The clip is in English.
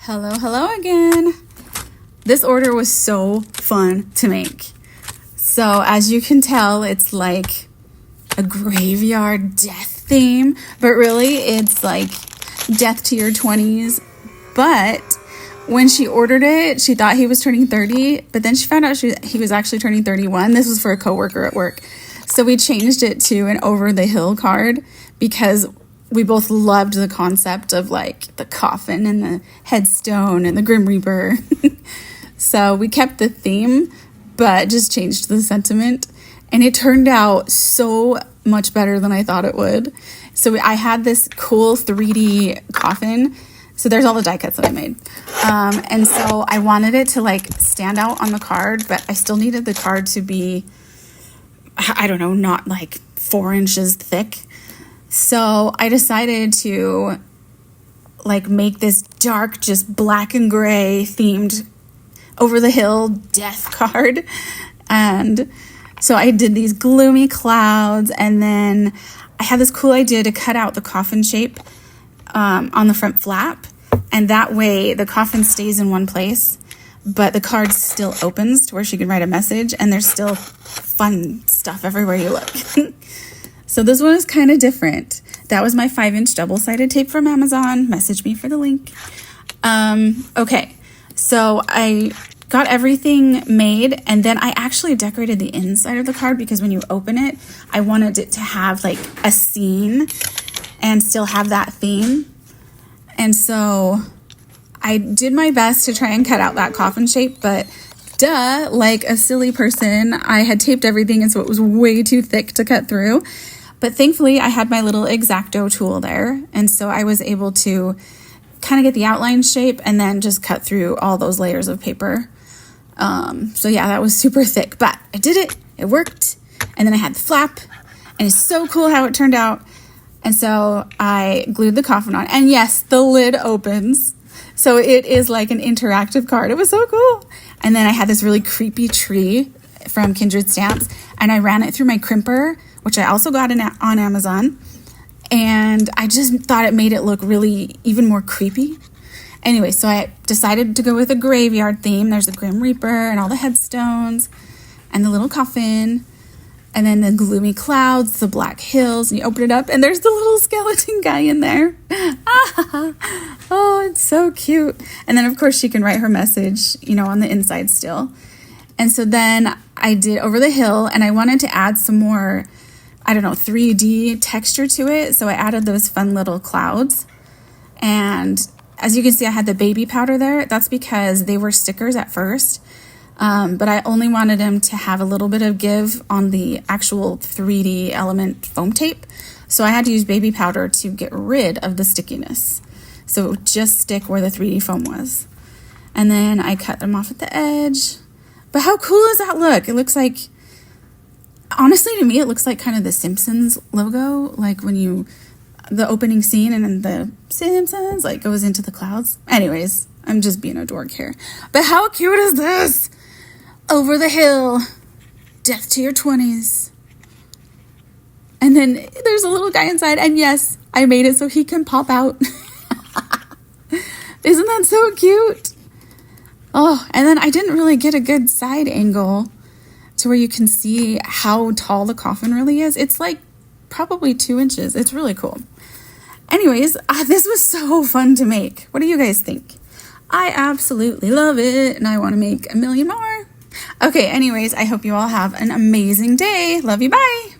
Hello again. This order was so fun to make. So as you can tell, it's like a graveyard death theme, but really it's like death to your 20s. But when she ordered it, she thought he was turning 30, but then she found out he was actually turning 31. This was for a coworker at work. So we changed it to an over the hill card because we both loved the concept of like the coffin and the headstone and the Grim Reaper. So we kept the theme, but just changed the sentiment. And it turned out so much better than I thought it would. So I had this cool 3D coffin. So there's all the die cuts that I made. And so I wanted it to like stand out on the card, but I still needed the card to be, I don't know, not like 4 inches thick. So I decided to like make this dark, just black and gray themed over the hill death card. And so I did these gloomy clouds, and then I had this cool idea to cut out the coffin shape on the front flap. And that way the coffin stays in one place, but the card still opens to where she can write a message, and there's still fun stuff everywhere you look. So this one is kind of different. That was my 5-inch double-sided tape from Amazon. Message me for the link. Okay, so I got everything made, and then I actually decorated the inside of the card because when you open it, I wanted it to have like a scene and still have that theme. And so I did my best to try and cut out that coffin shape, but duh, like a silly person, I had taped everything, and so it was way too thick to cut through. But thankfully, I had my little X-Acto tool there, and so I was able to kind of get the outline shape and then just cut through all those layers of paper. So yeah, that was super thick, but I did it. It worked. And then I had the flap, and it's so cool how it turned out. And so I glued the coffin on, and yes, the lid opens. So it is like an interactive card. It was so cool. And then I had this really creepy tree from Kindred Stamps, and I ran it through my crimper, which I also got on Amazon. And I just thought it made it look really even more creepy. Anyway, so I decided to go with a graveyard theme. There's a Grim Reaper and all the headstones and the little coffin, and then the gloomy clouds, the black hills, and you open it up, and there's the little skeleton guy in there. Oh, it's so cute. And then, of course, she can write her message, on the inside still. And so then I did Over the Hill, and I wanted to add some more, 3D texture to it. So I added those fun little clouds. And as you can see, I had the baby powder there. That's because they were stickers at first. But I only wanted them to have a little bit of give on the actual 3D element foam tape. So I had to use baby powder to get rid of the stickiness. So it would just stick where the 3D foam was. And then I cut them off at the edge. But how cool does that look? It looks like, honestly, to me, it looks like kind of the Simpsons logo. Like when the opening scene and then the Simpsons like goes into the clouds. Anyways, I'm just being a dork here. But how cute is this? Over the hill, death to your 20s. And then there's a little guy inside, and yes, I made it so he can pop out. Isn't that so cute? Oh, and then I didn't really get a good side angle to where you can see how tall the coffin really is. It's like probably 2 inches. It's really cool. Anyways, this was so fun to make. What do you guys think? I absolutely love it, and I want to make a million more. Okay, anyways, I hope you all have an amazing day. Love you, bye.